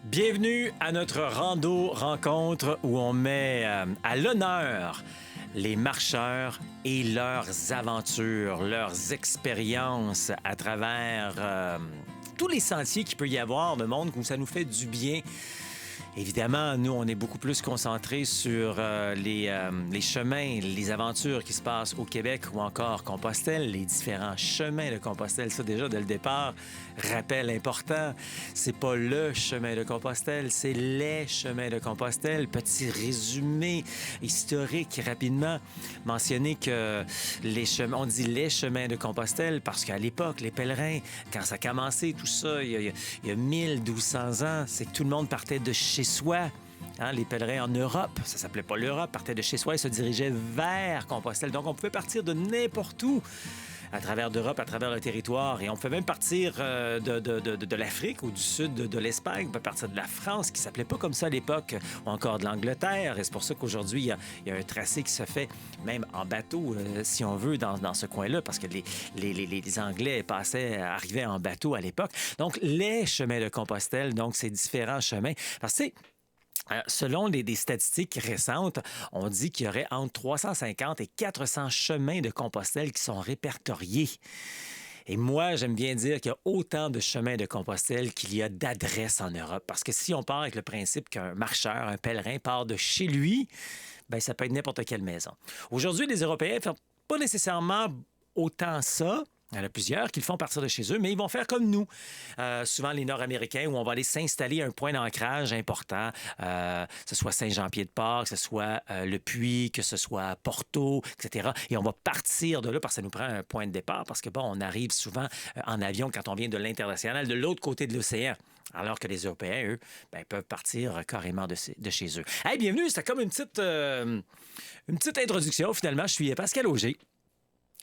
Bienvenue à notre rando rencontre où on met à l'honneur les marcheurs et leurs aventures, leurs expériences à travers tous les sentiers qu'il peut y avoir de monde où ça nous fait du bien. Évidemment, nous, on est beaucoup plus concentrés sur les chemins, les aventures qui se passent au Québec ou encore Compostelle, les différents chemins de Compostelle. Ça, déjà, dès le départ, rappel important, c'est pas le chemin de Compostelle, c'est les chemins de Compostelle. Petit résumé historique rapidement, mentionner que les chemins, on dit les chemins de Compostelle parce qu'à l'époque, les pèlerins, quand ça a commencé, tout ça, il y a 1200 ans, c'est que tout le monde partait de chez soi. Hein, les pèlerins en Europe, ça s'appelait pas l'Europe, partaient de chez soi et se dirigeaient vers Compostelle. Donc, on pouvait partir de n'importe où à travers l'Europe, à travers le territoire. Et on pouvait même partir de l'Afrique ou du sud de l'Espagne. On peut partir de la France, qui s'appelait pas comme ça à l'époque, ou encore de l'Angleterre. Et c'est pour ça qu'aujourd'hui, il y a un tracé qui se fait même en bateau, si on veut, dans ce coin-là, parce que les Anglais arrivaient en bateau à l'époque. Donc, les chemins de Compostelle, donc ces différents chemins. Parce que, selon des statistiques récentes, on dit qu'il y aurait entre 350 et 400 chemins de Compostelle qui sont répertoriés. Et moi, j'aime bien dire qu'il y a autant de chemins de Compostelle qu'il y a d'adresses en Europe. Parce que si on part avec le principe qu'un marcheur, un pèlerin part de chez lui, bien, ça peut être n'importe quelle maison. Aujourd'hui, les Européens ne font pas nécessairement autant ça. Il y en a plusieurs qui le font partir de chez eux, mais ils vont faire comme nous. Souvent, les Nord-Américains, où on va aller s'installer à un point d'ancrage important, que ce soit Saint-Jean-Pied-de-Port, que ce soit Le Puy, que ce soit Porto, etc. Et on va partir de là parce que ça nous prend un point de départ, parce que, bon, on arrive souvent en avion quand on vient de l'international, de l'autre côté de l'océan. Alors que les Européens, eux, ben, peuvent partir carrément de chez eux. Hey, bienvenue, c'était comme une petite introduction, finalement. Je suis Pascal Auger,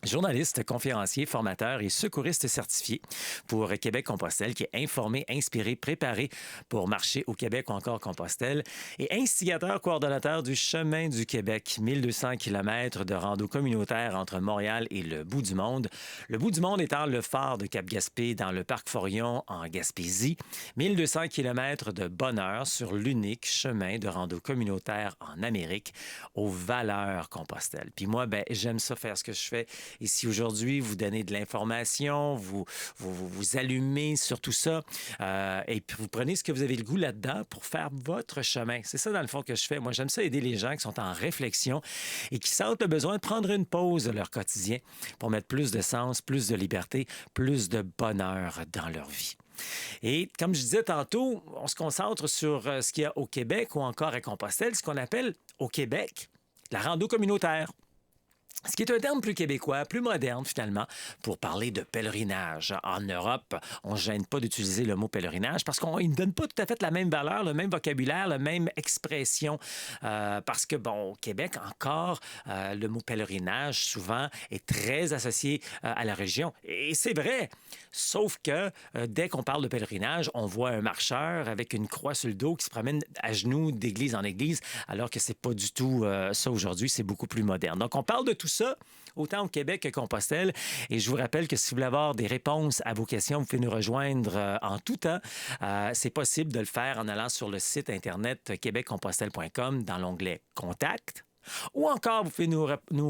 journaliste, conférencier, formateur et secouriste certifié pour Québec-Compostelle, qui est informé, inspiré, préparé pour marcher au Québec ou encore Compostelle, et instigateur, coordonnateur du Chemin du Québec, 1200 km de rando communautaire entre Montréal et le bout du monde. Le bout du monde étant le phare de Cap-Gaspé dans le parc Forillon en Gaspésie. 1200 km de bonheur sur l'unique chemin de rando communautaire en Amérique, aux valeurs Compostelle. Puis moi, ben, j'aime ça faire ce que je fais ici aujourd'hui, vous donner de l'information, vous allumez sur tout ça et puis vous prenez ce que vous avez le goût là-dedans pour faire votre chemin. C'est ça, dans le fond, que je fais. Moi, j'aime ça aider les gens qui sont en réflexion et qui sentent le besoin de prendre une pause de leur quotidien pour mettre plus de sens, plus de liberté, plus de bonheur dans leur vie. Et comme je disais tantôt, on se concentre sur ce qu'il y a au Québec ou encore à Compostelle, ce qu'on appelle au Québec la rando communautaire. Ce qui est un terme plus québécois, plus moderne finalement, pour parler de pèlerinage. En Europe, on ne gêne pas d'utiliser le mot pèlerinage parce qu'il ne donne pas tout à fait la même valeur, le même vocabulaire, la même expression. Parce que, bon, au Québec, encore, le mot pèlerinage, souvent, est très associé à la région. Et c'est vrai, sauf que dès qu'on parle de pèlerinage, on voit un marcheur avec une croix sur le dos qui se promène à genoux d'église en église, alors que c'est pas du tout ça aujourd'hui, c'est beaucoup plus moderne. Donc, on parle de tout ça, autant au Québec que Compostelle. Et je vous rappelle que si vous voulez avoir des réponses à vos questions, vous pouvez nous rejoindre en tout temps. C'est possible de le faire en allant sur le site Internet québeccompostelle.com dans l'onglet « Contact ». Ou encore, vous pouvez nous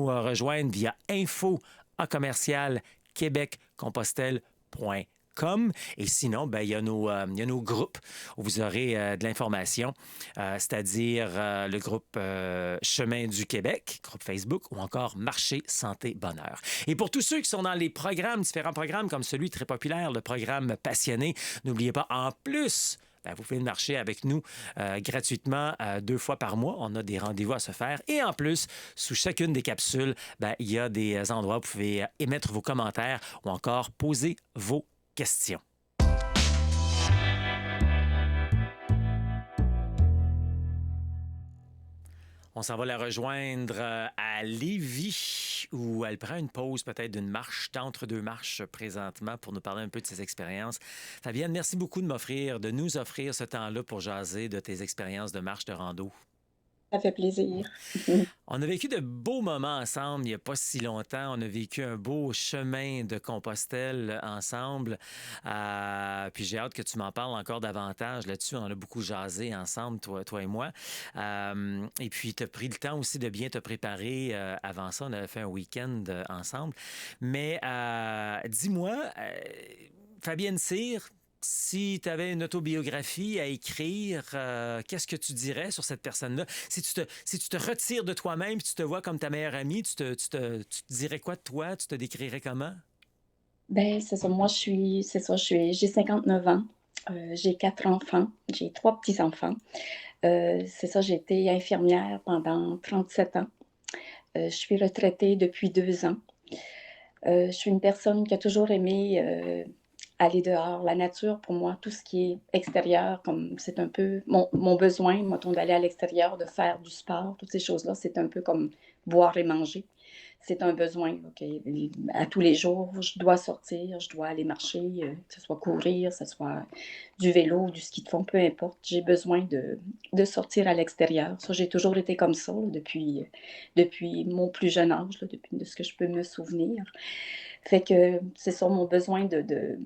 rejoindre via info@québeccompostelle.com. Et sinon, ben, il y a nos groupes où vous aurez de l'information, c'est-à-dire le groupe Chemin du Québec, groupe Facebook, ou encore Marché, Santé, Bonheur. Et pour tous ceux qui sont dans les programmes, différents programmes comme celui très populaire, le programme Passionné, n'oubliez pas, en plus, ben, vous pouvez marcher avec nous gratuitement 2 fois par mois. On a des rendez-vous à se faire. Et en plus, sous chacune des capsules, ben, il y a des endroits où vous pouvez émettre vos commentaires ou encore poser vos questions. On s'en va la rejoindre à Lévis, où elle prend une pause peut-être d'une marche, d'entre deux marches présentement, pour nous parler un peu de ses expériences. Fabienne, merci beaucoup de nous offrir ce temps-là pour jaser de tes expériences de marche de rando. Ça fait plaisir. On a vécu de beaux moments ensemble il n'y a pas si longtemps. On a vécu un beau chemin de Compostelle ensemble. Puis j'ai hâte que tu m'en parles encore davantage là-dessus. On a beaucoup jasé ensemble, toi et moi. Et puis, tu as pris le temps aussi de bien te préparer. Avant ça, on avait fait un week-end ensemble. Mais dis-moi, Fabienne Cyr, si tu avais une autobiographie à écrire, qu'est-ce que tu dirais sur cette personne-là? Si tu te retires de toi-même, si tu te vois comme ta meilleure amie, tu te dirais quoi de toi? Tu te décrirais comment? Ben, c'est ça. Moi, c'est ça, j'ai 59 ans. J'ai 4 enfants. J'ai 3 petits-enfants. C'est ça, j'ai été infirmière pendant 37 ans. Je suis retraitée depuis 2 ans. Je suis une personne qui a toujours aimé aller dehors. La nature, pour moi, tout ce qui est extérieur, comme c'est un peu mon besoin, mettons, d'aller à l'extérieur, de faire du sport, toutes ces choses-là, c'est un peu comme boire et manger. C'est un besoin. Ok. À tous les jours, je dois sortir, je dois aller marcher, que ce soit courir, que ce soit du vélo, du ski de fond, peu importe. J'ai besoin de sortir à l'extérieur. Ça, j'ai toujours été comme ça là, depuis mon plus jeune âge, là, depuis de ce que je peux me souvenir. Fait que c'est ça mon besoin de, de,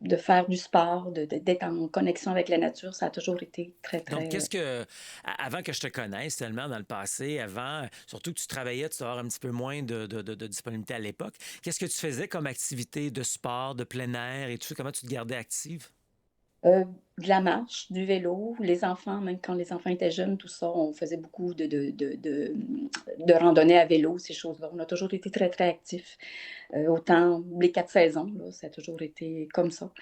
de faire du sport, d'être en connexion avec la nature. Ça a toujours été très, Donc, très... avant que je te connaisse tellement dans le passé, avant, surtout que tu travaillais, tu dois avoir un petit peu moins de disponibilité à l'époque, qu'est-ce que tu faisais comme activité de sport, de plein air et tout ça? Comment tu te gardais active? Euh, de la marche, du vélo, les enfants, même quand les enfants étaient jeunes, tout ça, on faisait beaucoup de randonnées à vélo, ces choses-là. On a toujours été très, très actifs. Autant les 4 saisons, là, ça a toujours été comme ça.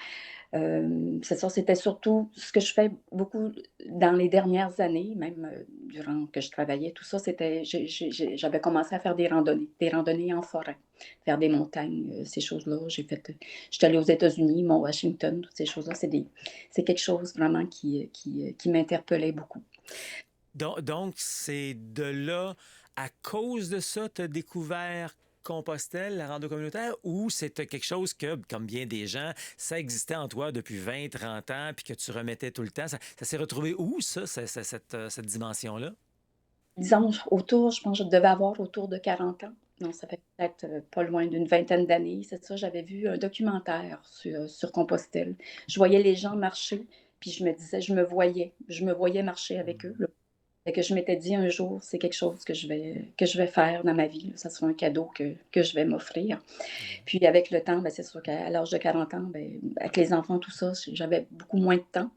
C'est ça, c'était surtout ce que je fais beaucoup dans les dernières années, même durant que je travaillais, tout ça, c'était, j'avais commencé à faire des randonnées en forêt, faire des montagnes, ces choses-là. J'étais allée aux États-Unis, Mont Washington, toutes ces choses-là, c'est quelque chose vraiment qui m'interpellait beaucoup. Donc, c'est de là, à cause de ça, tu as découvert Compostelle, la rando communautaire, ou c'était quelque chose que, comme bien des gens, ça existait en toi depuis 20, 30 ans, puis que tu remettais tout le temps? Ça s'est retrouvé où, ça, cette dimension-là? Disons, je pense que je devais avoir autour de 40 ans. Non, ça fait peut-être pas loin d'une vingtaine d'années. C'est ça, j'avais vu un documentaire sur Compostelle. Je voyais les gens marcher, puis je me disais, je me voyais marcher avec eux, là. Fait que je m'étais dit un jour, c'est quelque chose que je vais faire dans ma vie, là. Ça sera un cadeau que je vais m'offrir. Puis avec le temps, ben, c'est sûr qu'à l'âge de 40 ans, ben, avec les enfants, tout ça, j'avais beaucoup moins de temps.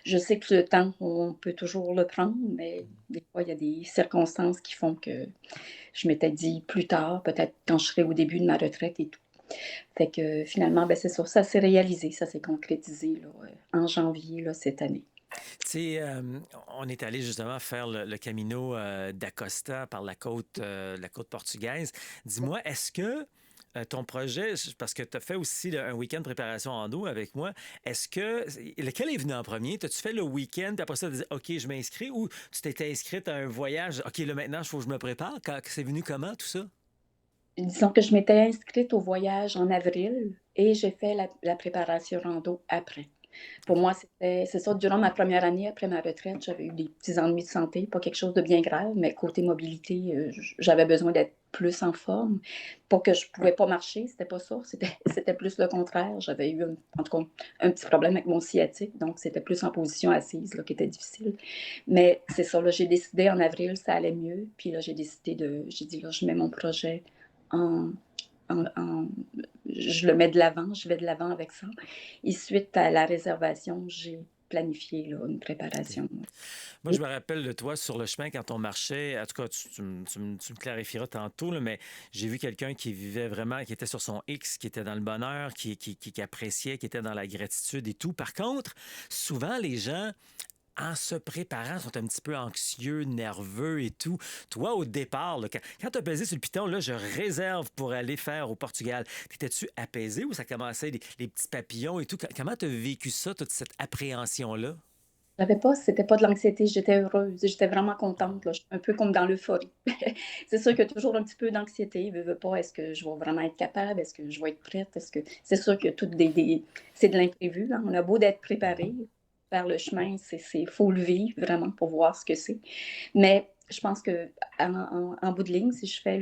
Je sais que le temps, on peut toujours le prendre, mais des fois, il y a des circonstances qui font que je m'étais dit plus tard, peut-être quand je serai au début de ma retraite et tout. Fait que finalement, ben, c'est ça, ça s'est réalisé, ça s'est concrétisé là, en janvier là, cette année. Tu sais, on est allé justement faire le Camino d'Acosta par la côte portugaise. Dis-moi, est-ce que ton projet, parce que tu as fait aussi un week-end de préparation en dos avec moi, lequel est venu en premier? T'as-tu fait le week-end, puis après ça, tu dit, OK, je m'inscris, ou tu t'étais inscrite à un voyage, OK, là maintenant, il faut que je me prépare? C'est venu comment tout ça? Disons que je m'étais inscrite au voyage en avril et j'ai fait la préparation rando après. Pour OK. moi, c'est ça, durant ma première année après ma retraite, j'avais eu des petits ennuis de santé, pas quelque chose de bien grave, mais côté mobilité, j'avais besoin d'être plus en forme. Pas que je pouvais pas marcher, c'était pas ça, c'était plus le contraire. J'avais eu, en tout cas, un petit problème avec mon sciatique, donc c'était plus en position assise là, qui était difficile. Mais c'est ça, là, j'ai décidé en avril, ça allait mieux, puis là, j'ai dit, là, je mets mon projet en, en, je le mets de l'avant, je vais de l'avant avec ça. Et suite à la réservation, j'ai planifié là, une OK. préparation. Moi, je me rappelle de toi sur le chemin quand on marchait. En tout cas, tu me clarifieras tantôt, là, mais j'ai vu quelqu'un qui vivait vraiment, qui était sur son X, qui était dans le bonheur, qui appréciait, qui était dans la gratitude et tout. Par contre, souvent, les gens, en se préparant, sont un petit peu anxieux, nerveux et tout. Toi, au départ, là, quand tu as pesé sur le piton, là, je réserve pour aller faire au Portugal. T'étais-tu apaisé ou ça commençait les petits papillons et tout? Comment tu as vécu ça, toute cette appréhension-là? C'était pas de l'anxiété, j'étais heureuse, j'étais vraiment contente, là, un peu comme dans l'euphorie. C'est sûr qu'il y a toujours un petit peu d'anxiété, veux pas, est-ce que je vais vraiment être capable, est-ce que je vais être prête, c'est sûr que c'est de l'imprévu, hein. On a beau d'être préparé, faire le chemin, faut le vivre vraiment pour voir ce que c'est. Mais je pense que en bout de ligne, si je fais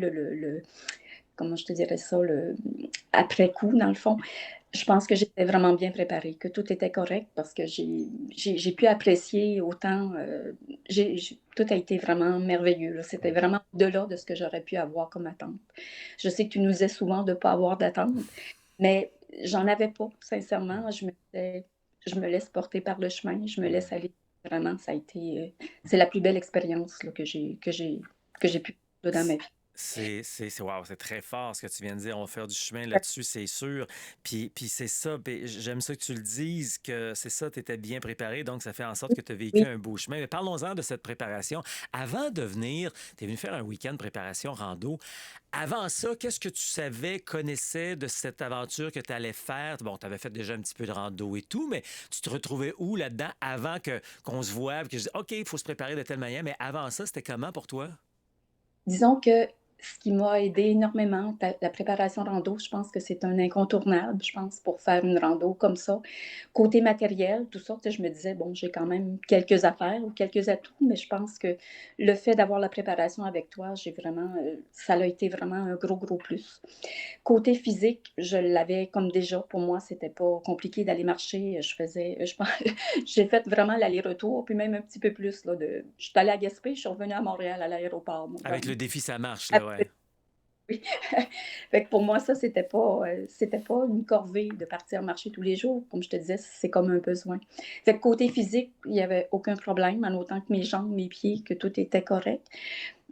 comment je te dirais ça, après coup, dans le fond, je pense que j'étais vraiment bien préparée, que tout était correct parce que j'ai pu apprécier autant. Tout a été vraiment merveilleux, là. C'était vraiment au-delà de ce que j'aurais pu avoir comme attente. Je sais que tu nous disais souvent de ne pas avoir d'attente, mais j'en avais pas, sincèrement. Je me laisse porter par le chemin, je me laisse aller. Vraiment, c'est la plus belle expérience là, que j'ai pu faire dans ma vie. Wow, c'est très fort ce que tu viens de dire. On va faire du chemin là-dessus, c'est sûr. Puis c'est ça. Puis j'aime ça que tu le dises, que c'est ça, tu étais bien préparé. Donc, ça fait en sorte Oui, que tu as vécu oui. un beau chemin. Mais parlons-en de cette préparation. Avant de venir, tu es venu faire un week-end de préparation rando. Avant ça, qu'est-ce que tu savais, connaissais de cette aventure que tu allais faire? Bon, tu avais fait déjà un petit peu de rando et tout, mais tu te retrouvais où là-dedans avant qu'on se voie, que je dis, OK, il faut se préparer de telle manière. Mais avant ça, c'était comment pour toi? Disons que ce qui m'a aidé énormément, la préparation rando, je pense que c'est un incontournable, je pense, pour faire une rando comme ça. Côté matériel, tout ça, tu sais, je me disais, bon, j'ai quand même quelques affaires ou quelques atouts, mais je pense que le fait d'avoir la préparation avec toi, ça a été vraiment un gros, gros plus. Côté physique, je l'avais comme déjà. Pour moi, c'était pas compliqué d'aller marcher. Je pense, j'ai fait vraiment l'aller-retour, puis même un petit peu plus. Je suis allée à Gaspé, je suis revenue à Montréal à l'aéroport. Moi, Avec le défi, ça marche, là, ouais. après, oui. Fait que pour moi, ça, c'était pas une corvée de partir marcher tous les jours. Comme je te disais, c'est comme un besoin. Fait que côté physique, il n'y avait aucun problème, en autant que mes jambes, mes pieds, que tout était correct.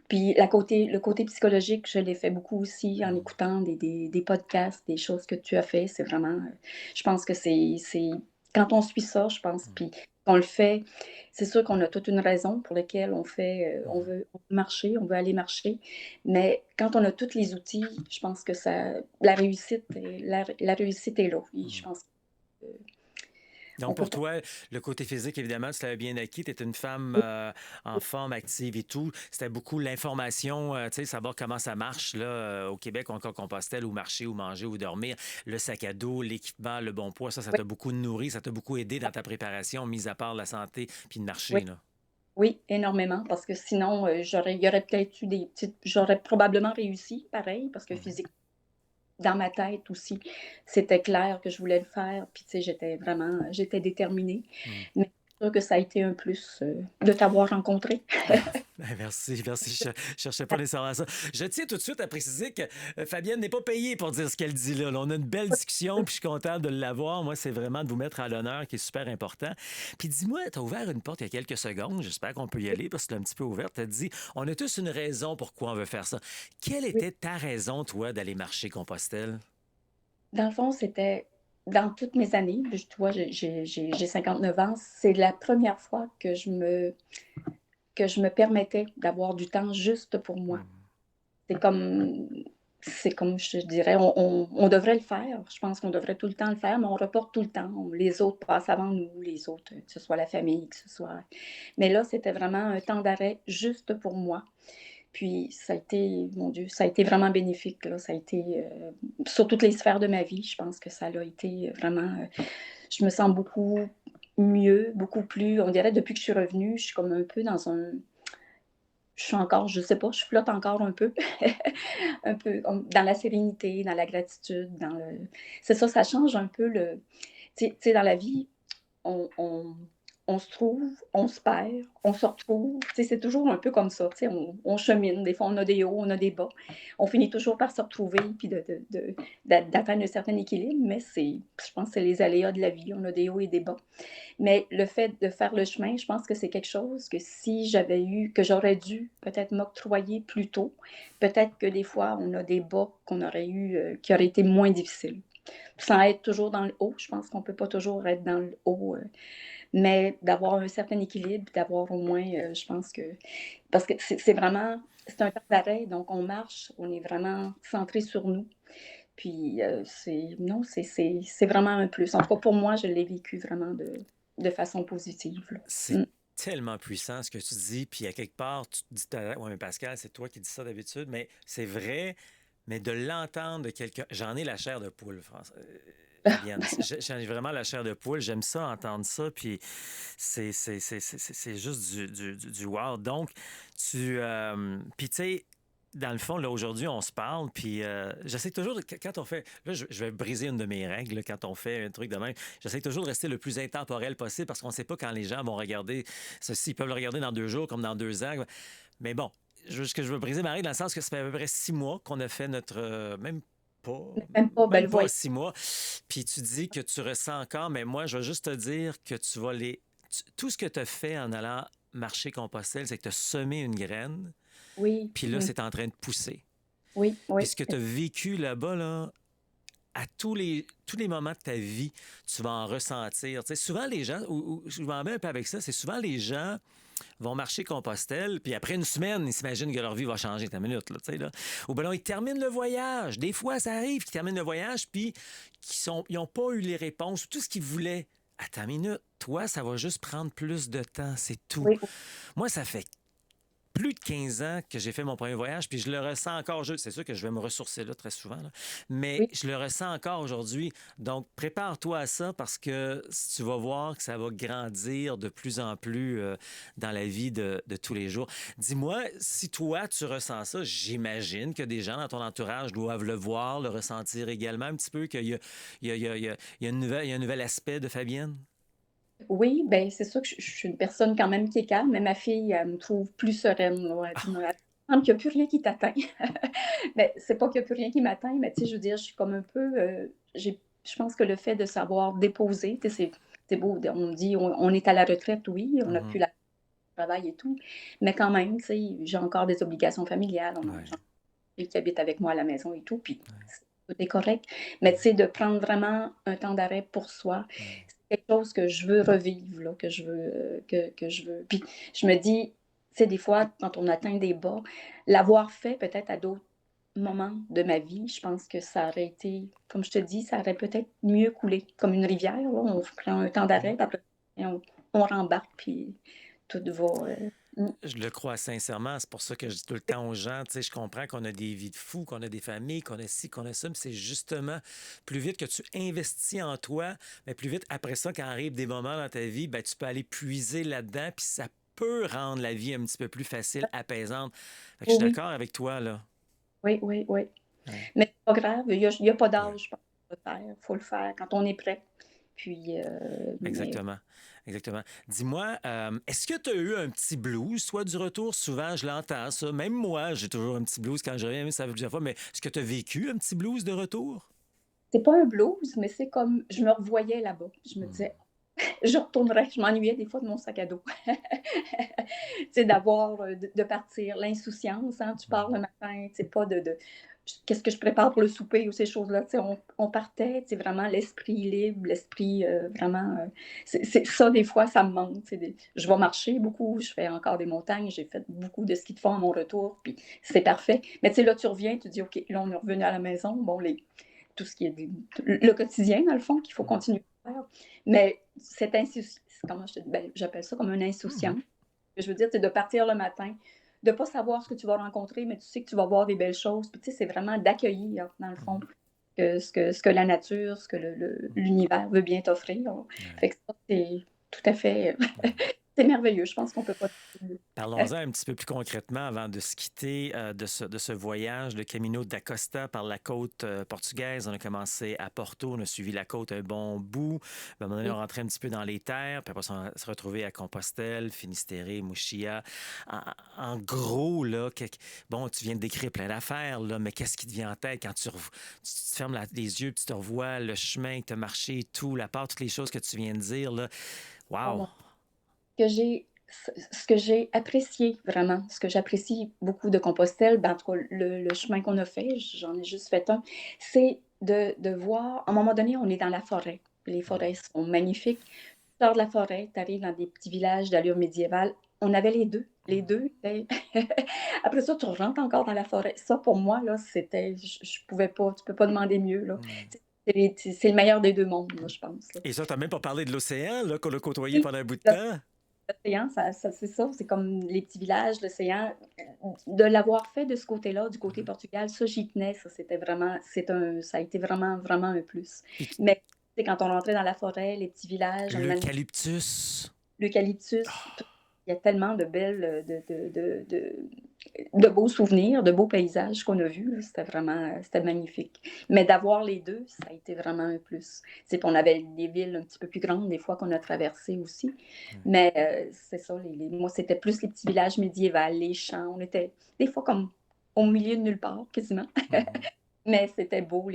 Puis le côté psychologique, je l'ai fait beaucoup aussi en écoutant des podcasts, des choses que tu as fait. C'est vraiment, je pense que quand on suit ça, je pense, puis qu'on le fait, c'est sûr qu'on a toute une raison pour laquelle on veut marcher, on veut aller marcher. Mais quand on a tous les outils, je pense que la réussite est là. Et je pense qu'on Donc, peut pour pas. toi, le côté physique, évidemment, tu l'avais bien acquis. Tu es une femme en forme, active et tout. C'était beaucoup l'information, tu sais, savoir comment ça marche là, au Québec, ou encore Compostelle, ou marcher, ou manger, ou dormir. Le sac à dos, l'équipement, le bon poids, ça Oui, t'a beaucoup nourri, ça t'a beaucoup aidé dans ta préparation, mis à part la santé puis de oui, marcher, là. oui, énormément, parce que sinon, il y aurait peut-être eu j'aurais probablement réussi, pareil, parce que Mhm. physiquement, dans ma tête aussi, c'était clair que je voulais le faire, puis tu sais, j'étais déterminée. Mm. Mais c'est sûr que ça a été un plus, de t'avoir rencontré. Ah, ben merci, merci. Je cherchais pas nécessairement ça. Je tiens tout de suite à préciser que Fabienne n'est pas payée pour dire ce qu'elle dit là. Là, on a une belle discussion, puis je suis content de l'avoir. Moi, c'est vraiment de vous mettre à l'honneur qui est super important. Puis dis-moi, tu as ouvert une porte il y a quelques secondes. J'espère qu'on peut y aller parce que c'est un petit peu ouvert. Tu as dit, on a tous une raison pourquoi on veut faire ça. Quelle Oui. était ta raison, toi, d'aller marcher Compostelle? Dans le fond, c'était dans toutes mes années, tu vois, j'ai 59 ans, c'est la première fois que je me permettais d'avoir du temps juste pour moi. Mm. C'est comme c'est comme je dirais, on devrait le faire. Je pense qu'on devrait tout le temps le faire, mais on reporte tout le temps. Les autres passent avant nous, les autres, que ce soit la famille, que ce soit. Mais là, c'était vraiment un temps d'arrêt juste pour moi. Puis ça a été, mon Dieu, ça a été vraiment bénéfique, là. Ça a été sur toutes les sphères de ma vie. Je pense que ça a été vraiment. Je me sens beaucoup mieux, beaucoup plus. On dirait depuis que je suis revenue, je suis comme un peu dans un. Je suis encore, je sais pas, je flotte encore un peu. Un peu dans la sérénité, dans la gratitude, c'est ça, ça change un peu tu sais, dans la vie, on on se trouve, on se perd, on se retrouve. Tu sais, c'est toujours un peu comme ça, tu sais, on chemine. Des fois, on a des hauts, on a des bas. On finit toujours par se retrouver puis d'atteindre un certain équilibre, mais je pense que c'est les aléas de la vie. On a des hauts et des bas. Mais le fait de faire le chemin, je pense que c'est quelque chose que que j'aurais dû peut-être m'octroyer plus tôt. Peut-être que des fois, on a des bas qu'on aurait eu, qui auraient été moins difficiles. Sans être toujours dans le haut, je pense qu'on ne peut pas toujours être dans le haut, mais d'avoir un certain équilibre, d'avoir au moins, je pense que, parce que c'est un temps d'arrêt, donc on marche, on est vraiment centré sur nous. Puis, non, c'est vraiment un plus. En tout cas, pour moi, je l'ai vécu vraiment de façon positive, là. C'est Mmh. tellement puissant ce que tu dis, puis à quelque part, tu te dis, ouais, mais Pascal, c'est toi qui dis ça d'habitude, mais c'est vrai, mais de l'entendre de quelqu'un, j'en ai la chair de poule, France. Fabienne. J'ai vraiment la chair de poule. J'aime ça, entendre ça. Puis c'est juste du wow. Donc, puis tu sais, dans le fond, là, aujourd'hui, on se parle, puis j'essaie toujours, quand on fait, là, je vais briser une de mes règles, là, quand on fait un truc de même, j'essaie toujours de rester le plus intemporel possible parce qu'on ne sait pas quand les gens vont regarder ceci. Ils peuvent le regarder dans 2 jours comme dans 2 ans. Mais bon, ce que je veux briser ma règle dans le sens que ça fait à peu près 6 mois qu'on a fait notre, pas, Même pas, ben, même le pas voyage. 6 mois. Puis tu dis que tu ressens encore, mais moi, je vais juste te dire que tu vas tout ce que tu as fait en allant marcher Compostelle, c'est que tu as semé une graine, Oui, puis là, c'est en train de pousser. oui, Puis oui, ce que tu as vécu là-bas, là, à tous les moments de ta vie, tu vas en ressentir. Tu sais, souvent, les gens, ou je m'en mets un peu avec ça, c'est souvent les gens vont marcher Compostelle, puis après une semaine, ils s'imaginent que leur vie va changer. Ta minute, là, tu sais, là. Ou ben non, ils terminent le voyage. Des fois, ça arrive qu'ils terminent le voyage, puis ils n'ont pas eu les réponses, tout ce qu'ils voulaient. À ta minute, toi, ça va juste prendre plus de temps, c'est tout. oui, Moi, ça fait plus de 15 ans que j'ai fait mon premier voyage, puis je le ressens encore. C'est sûr que je vais me ressourcer là très souvent, là, mais oui. je le ressens encore aujourd'hui. Donc, prépare-toi à ça parce que tu vas voir que ça va grandir de plus en plus dans la vie de tous les jours. Dis-moi, si toi, tu ressens ça, j'imagine que des gens dans ton entourage doivent le voir, le ressentir également un petit peu, qu'il y a, il y a un nouvel aspect de Fabienne. Oui, ben, c'est sûr que je suis une personne quand même qui est calme, mais ma fille, elle me trouve plus sereine, là. Elle dit: «Mais attends qu'il y a plus rien qui t'atteint». Mais c'est pas qu'il y a plus rien qui m'atteint, mais tu sais, je veux dire, je suis comme un peu, je pense que le fait de savoir déposer, tu sais, c'est beau, on dit: «On est à la retraite», oui, on n'a plus Mhm. la travail et tout, mais quand même, tu sais, j'ai encore des obligations familiales. J'ai Ouais. un fille qui habite avec moi à la maison et tout, puis tout est correct. Mais tu sais, de prendre vraiment un temps d'arrêt pour soi, Ouais. c'est quelque chose que je veux revivre, là, que je veux, que je veux. Puis je me dis, tu sais, des fois, quand on atteint des bas, l'avoir fait peut-être à d'autres moments de ma vie, je pense que ça aurait été, comme je te dis, ça aurait peut-être mieux coulé, comme une rivière, là, on prend un temps d'arrêt, puis après, on rembarque, puis tout va. Je le crois sincèrement. C'est pour ça que je dis tout le temps aux gens, tu sais, je comprends qu'on a des vies de fous, qu'on a des familles, qu'on a ci, qu'on a ça, mais c'est justement plus vite que tu investis en toi, mais plus vite après ça, quand arrivent des moments dans ta vie, ben, tu peux aller puiser là-dedans, puis ça peut rendre la vie un petit peu plus facile, apaisante. Fait que je Oui, suis oui, d'accord avec toi, là. oui, oui, oui. Ouais. Mais c'est pas grave, il y a pas Ouais. d'âge, je pense, pour le faire. Il faut le faire quand on est prêt. Puis, mais Exactement. Exactement. Dis-moi, est-ce que tu as eu un petit blues, toi, du retour? Souvent, je l'entends, ça. Même moi, j'ai toujours un petit blues quand je reviens, même si ça fait plusieurs fois. Mais est-ce que tu as vécu un petit blues de retour? c'est pas un blues, mais c'est comme je me revoyais là-bas. Je me Hmm. disais: «Je retournerais». Je m'ennuyais des fois de mon sac à dos. Tu sais, d'avoir, de partir, l'insouciance, hein, tu pars le matin, tu sais, pas de qu'est-ce que je prépare pour le souper ou ces choses-là, tu sais, on partait, tu sais, vraiment l'esprit libre, l'esprit, vraiment, c'est ça des fois, ça me manque, tu sais, je vais marcher beaucoup, je fais encore des montagnes, j'ai fait beaucoup de ski de fond à mon retour, puis c'est parfait. Mais tu sais, là, tu reviens, tu dis: «OK, là, on est revenu à la maison». Bon, tout ce qui est le quotidien, dans le fond, qu'il faut continuer à faire. Mais cette insouciance, comment je te dis? Ben, j'appelle ça comme une insouciance. Mhm. Je veux dire, c'est de partir le matin, de ne pas savoir ce que tu vas rencontrer, mais tu sais que tu vas voir des belles choses. Puis, tu sais, c'est vraiment d'accueillir, dans le fond, Mhm. ce que la nature, ce que l'univers veut bien t'offrir. Ouais. Fait que ça, c'est tout à fait, Ouais. c'est merveilleux. Je pense qu'on peut pas. Parlons-en un petit peu plus concrètement avant de se quitter de ce voyage de Camino d'Acosta par la côte portugaise. On a commencé à Porto, on a suivi la côte un bon bout. À un moment donné, on rentrait un petit peu dans les terres, puis après, on s'est retrouvé à Compostelle, Finistère, Muxia. En, en gros, là, bon, tu viens de décrire plein d'affaires, là, mais qu'est-ce qui te vient en tête quand tu te fermes les yeux, puis tu te revois le chemin que tu as marché, tout, la part, toutes les choses que tu viens de dire, là. Wow! Que j'ai ce que j'ai apprécié vraiment, ce que j'apprécie beaucoup de Compostelle, ben, en tout cas, le chemin qu'on a fait, j'en ai juste fait un, c'est de voir à un moment donné, on est dans la forêt. Les forêts sont magnifiques. Tu sors de la forêt, tu arrives dans des petits villages d'allure médiévale. On avait les 2, les 2. Après ça, tu rentres encore dans la forêt. Ça, pour moi, là, c'était je pouvais pas, tu peux pas demander mieux, là. Ouais. C'est le meilleur des 2 mondes, là, je pense, là. Et ça, t'as même pas parlé de l'océan, là, qu'on a côtoyé Oui, pendant un bout de temps? l'océan, c'est ça, c'est comme les petits villages, l'océan. De l'avoir fait de ce côté-là, du côté Mhm. Portugal, ça, j'y tenais, ça, c'était vraiment, ça a été vraiment, vraiment un plus. Puis Mais c'est quand on rentrait dans la forêt, les petits villages, l'eucalyptus. l'eucalyptus, Ah. il y a tellement de belles, de beaux souvenirs, de beaux paysages qu'on a vus, là. C'était vraiment, c'était magnifique. Mais d'avoir les deux, ça a été vraiment un plus. C'est on avait des villes un petit peu plus grandes, des fois qu'on a traversées aussi. Mais c'est ça, moi, c'était plus les petits villages médiévaux, les champs. On était des fois comme au milieu de nulle part, quasiment. Mhm. Mais c'était beau,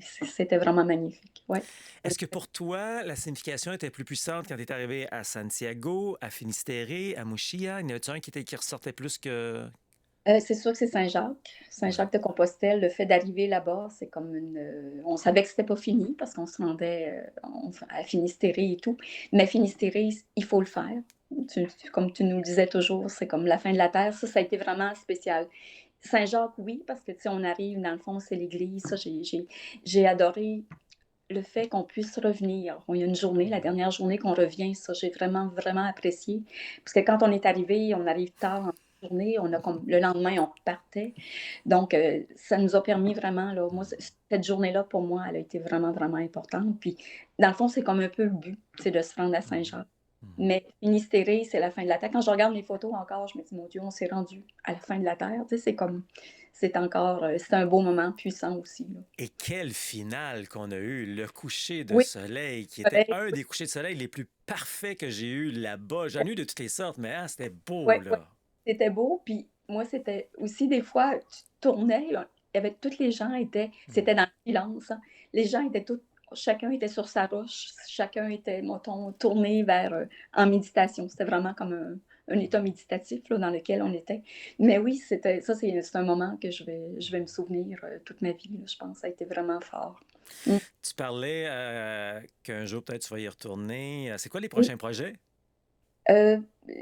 c'était vraiment magnifique. Ouais. Est-ce que pour toi, la signification était plus puissante quand tu es arrivé à Santiago, à Finistéré, à Muxía? Il y en a-tu un qui ressortait plus que... C'est sûr que c'est Saint-Jacques. Ouais. Saint-Jacques de Compostelle, le fait d'arriver là-bas, c'est comme on savait que c'était pas fini parce qu'on se rendait à Finistéré et tout. Mais Finistéré, il faut le faire. Comme tu nous le disais toujours, c'est comme la fin de la terre. Ça a été vraiment spécial. Saint-Jacques, oui, parce que tu sais, on arrive, dans le fond, c'est l'église. Ça, j'ai adoré le fait qu'on puisse revenir. Il y a une journée, la dernière journée qu'on revient, ça, j'ai vraiment, vraiment apprécié. Parce que quand on est arrivé, on arrive tard en journée, on a comme, le lendemain, on repartait. Donc, ça nous a permis vraiment, là, moi, cette journée-là, pour moi, elle a été vraiment, vraiment importante. Puis, dans le fond, c'est comme un peu le but, c'est de se rendre à Mhm. Saint-Jacques. Mhm. Mais Finistéré, c'est la fin de la Terre. Quand je regarde les photos encore, je me dis, mon Dieu, on s'est rendu à la fin de la Terre. Tu sais, c'est comme, c'est encore, c'est un beau moment puissant aussi, là. Et quelle finale qu'on a eu, le coucher de Oui, soleil, qui était soleil, un des couchers de soleil les plus parfaits que j'ai eu là-bas. J'en ai eu de toutes les sortes, mais c'était beau, ouais, ouais. là. C'était beau, puis moi, c'était aussi des fois, tu tournais, il y avait tous les gens c'était Mhm. dans le silence, hein. Les gens étaient tous, chacun était sur sa roche, chacun était, mettons, tourné vers, en méditation. C'était vraiment comme un état méditatif là, dans lequel on était. Mais oui, c'est un moment que je vais me souvenir toute ma vie, là, je pense. Ça a été vraiment fort. Mm. Tu parlais qu'un jour, peut-être, tu vas y retourner. C'est quoi les Oui. prochains projets? Euh,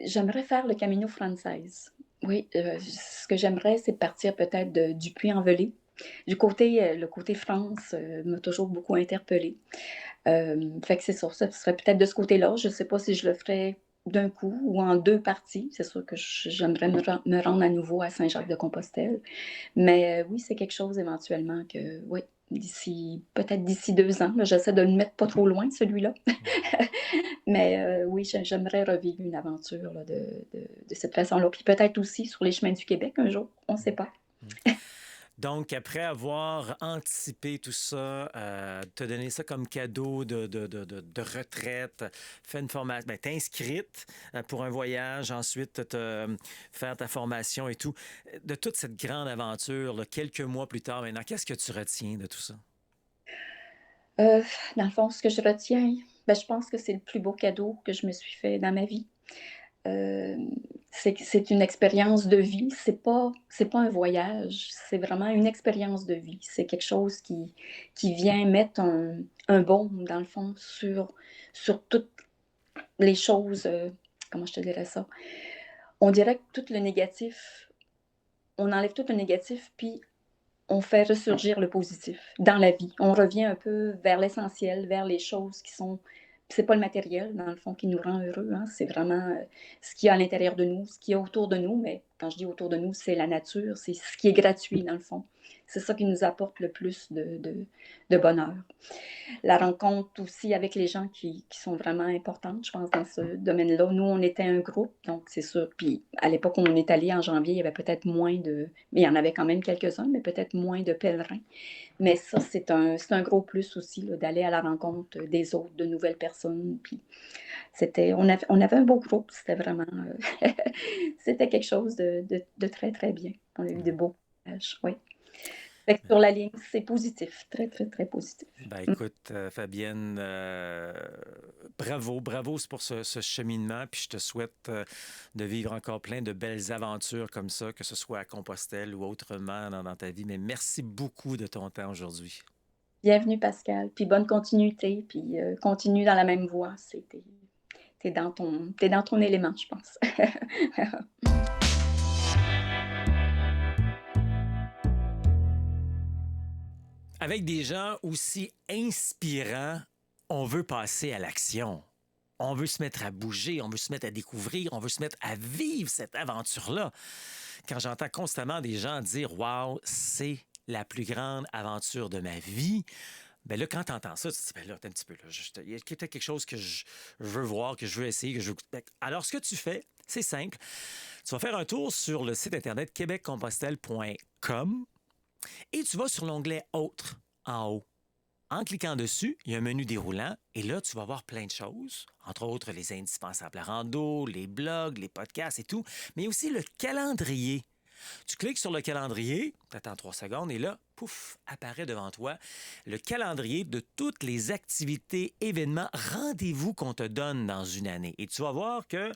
J'aimerais faire le Camino Frances. Oui, ce que j'aimerais, c'est partir peut-être du Puy-en-Velay. Le côté France m'a toujours beaucoup interpellée. Fait que c'est ça serait peut-être de ce côté-là. Je ne sais pas si je le ferais d'un coup ou en deux parties. C'est sûr que j'aimerais me rendre à nouveau à Saint-Jacques-de-Compostelle. Mais oui, c'est quelque chose éventuellement que, oui, peut-être d'ici 2 ans. Là, j'essaie de le mettre pas trop loin, celui-là. Mhm. Mais oui, j'aimerais revivre une aventure là, de cette façon-là. Puis peut-être aussi sur les chemins du Québec un jour, on ne sait pas. Mhm. Donc, après avoir anticipé tout ça, te donner ça comme cadeau de retraite, fait une formation, ben, t'es inscrite pour un voyage, ensuite faire ta formation et tout. De toute cette grande aventure, là, quelques mois plus tard maintenant, qu'est-ce que tu retiens de tout ça? Euh, Dans le fond, ce que je retiens, ben, je pense que c'est le plus beau cadeau que je me suis fait dans ma vie. Euh, c'est que c'est une expérience de vie. C'est pas un voyage. C'est vraiment une expérience de vie. C'est quelque chose qui vient mettre un baume, dans le fond, sur toutes les choses. Comment je te dirais ça? On dirait que tout le négatif, on enlève tout le négatif, puis on fait ressurgir le positif dans la vie. On revient un peu vers l'essentiel, vers les choses qui sont. C'est pas le matériel, dans le fond, qui nous rend heureux, hein. C'est vraiment ce qu'il y a à l'intérieur de nous, ce qu'il y a autour de nous. Mais quand je dis autour de nous, c'est la nature, c'est ce qui est gratuit, dans le fond. C'est ça qui nous apporte le plus de bonheur. La rencontre aussi avec les gens qui sont vraiment importantes, je pense, dans ce domaine-là. Nous, on était un groupe, donc c'est sûr. Puis à l'époque où on est allé en janvier, il y avait peut-être moins de. Mais il y en avait quand même quelques-uns, mais peut-être moins de pèlerins. Mais ça, c'est un gros plus aussi, là, d'aller à la rencontre des autres, de nouvelles personnes. Puis on avait un beau groupe, c'était vraiment. C'était quelque chose de très, très bien. On a eu de beaux voyages, oui. Fait que sur la ligne, c'est positif, très, très, très positif. Ben écoute, Fabienne, bravo, bravo pour ce cheminement, puis je te souhaite de vivre encore plein de belles aventures comme ça, que ce soit à Compostelle ou autrement dans ta vie. Mais merci beaucoup de ton temps aujourd'hui. Bienvenue, Pascal. Puis bonne continuité. Puis continue dans la même voie. T'es dans ton élément, je pense. Avec des gens aussi inspirants, on veut passer à l'action. On veut se mettre à bouger, on veut se mettre à découvrir, on veut se mettre à vivre cette aventure-là. Quand j'entends constamment des gens dire « Wow, c'est la plus grande aventure de ma vie », bien là, quand tu entends ça, tu te dis « Ben là, attends un petit peu, là, il y a peut-être quelque chose que je veux voir, que je veux essayer, que je veux... » Alors, ce que tu fais, c'est simple. Tu vas faire un tour sur le site internet québeccompostelle.com et tu vas sur l'onglet « Autres » en haut. En cliquant dessus, il y a un menu déroulant et là, tu vas voir plein de choses, entre autres les indispensables à rando, les blogs, les podcasts et tout, mais aussi le calendrier. Tu cliques sur le calendrier, tu attends 3 secondes et là, pouf, apparaît devant toi le calendrier de toutes les activités, événements, rendez-vous qu'on te donne dans une année. Et tu vas voir qu'il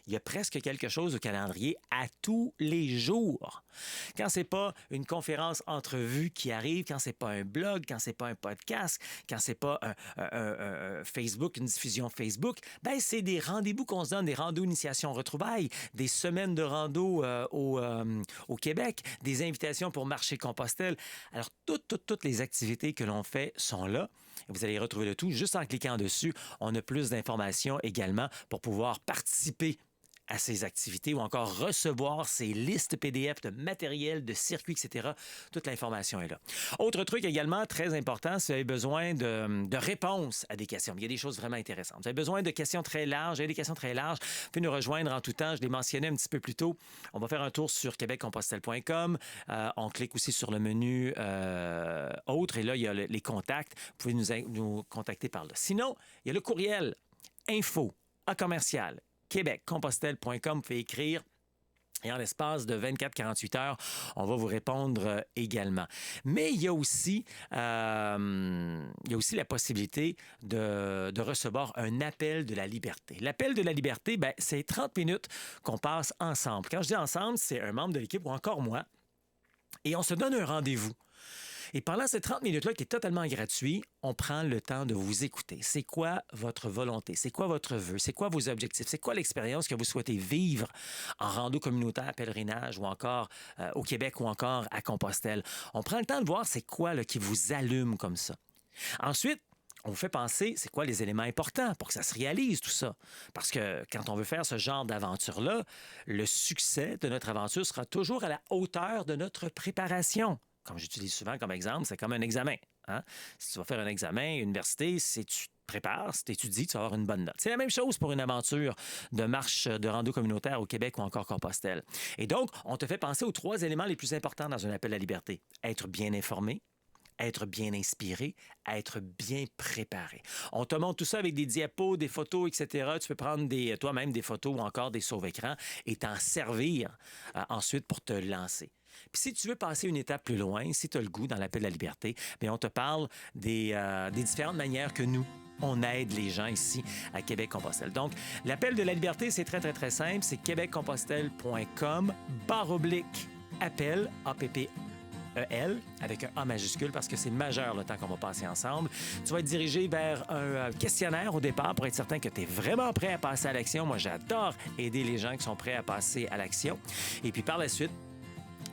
y a presque quelque chose au calendrier à tous les jours. Quand c'est pas une conférence entrevue qui arrive, quand c'est pas un blog, quand c'est pas un podcast, quand c'est pas un Facebook, une diffusion Facebook, ben c'est des rendez-vous qu'on se donne, des randos initiation retrouvailles, des semaines de rando au Québec, des invitations pour marcher Compostelle. Alors, toutes les activités que l'on fait sont là. Vous allez retrouver le tout juste en cliquant dessus. On a plus d'informations également pour pouvoir participer à ces activités ou encore recevoir ces listes PDF de matériel, de circuits, etc. Toute l'information est là. Autre truc également très important, si vous avez besoin de réponses à des questions. Il y a des choses vraiment intéressantes. Vous avez besoin de questions très larges. J'ai des questions très larges. Vous pouvez nous rejoindre en tout temps. Je l'ai mentionné un petit peu plus tôt. On va faire un tour sur québeccompostelle.com. On clique aussi sur le menu Autres et là, il y a les contacts. Vous pouvez nous contacter par là. Sinon, il y a le courriel info@commercial québeccompostelle.com, vous pouvez écrire et en l'espace de 24-48 heures, on va vous répondre également. Mais il y a aussi la possibilité de recevoir un appel de la liberté. L'appel de la liberté, bien, c'est 30 minutes qu'on passe ensemble. Quand je dis ensemble, c'est un membre de l'équipe ou encore moi. Et on se donne un rendez-vous. Et pendant ces 30 minutes-là, qui est totalement gratuit, on prend le temps de vous écouter. C'est quoi votre volonté? C'est quoi votre vœu? C'est quoi vos objectifs? C'est quoi l'expérience que vous souhaitez vivre en rando communautaire, pèlerinage ou encore au Québec ou encore à Compostelle? On prend le temps de voir c'est quoi là, qui vous allume comme ça. Ensuite, on vous fait penser, c'est quoi les éléments importants pour que ça se réalise, tout ça? Parce que quand on veut faire ce genre d'aventure-là, le succès de notre aventure sera toujours à la hauteur de notre préparation. Comme j'utilise souvent comme exemple, c'est comme un examen. Hein? Si tu vas faire un examen à l'université, si tu te prépares, si tu étudies, tu vas avoir une bonne note. C'est la même chose pour une aventure de marche de rando communautaire au Québec ou encore Compostelle. Et donc, on te fait penser aux 3 éléments les plus importants dans un appel à la liberté. Être bien informé, être bien inspiré, être bien préparé. On te montre tout ça avec des diapos, des photos, etc. Tu peux prendre toi-même des photos ou encore des sauve-écrans et t'en servir ensuite pour te lancer. Puis si tu veux passer une étape plus loin, si tu as le goût dans l'appel à la liberté, bien, on te parle des différentes manières que nous, on aide les gens ici à Québec-Compostelle. Donc, l'appel de la liberté, c'est très, très, très simple. C'est québeccompostelle.com/appel, APPEL, avec un A majuscule parce que c'est majeur le temps qu'on va passer ensemble. Tu vas être dirigé vers un questionnaire au départ pour être certain que tu es vraiment prêt à passer à l'action. Moi, j'adore aider les gens qui sont prêts à passer à l'action. Et puis par la suite,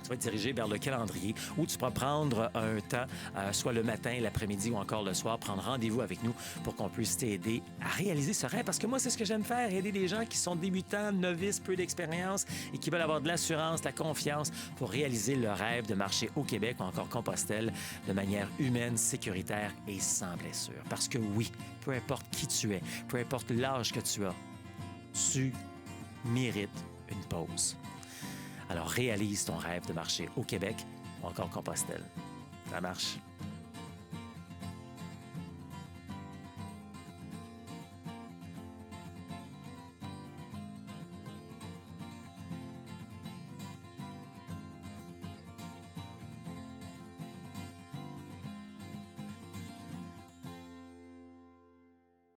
tu vas être dirigé vers le calendrier où tu pourras prendre un temps, soit le matin, l'après-midi ou encore le soir, prendre rendez-vous avec nous pour qu'on puisse t'aider à réaliser ce rêve. Parce que moi, c'est ce que j'aime faire, aider des gens qui sont débutants, novices, peu d'expérience et qui veulent avoir de l'assurance, de la confiance pour réaliser leur rêve de marcher au Québec ou encore Compostelle de manière humaine, sécuritaire et sans blessure. Parce que oui, peu importe qui tu es, peu importe l'âge que tu as, tu mérites une pause. Alors, réalise ton rêve de marcher au Québec ou encore Compostelle. Ça marche.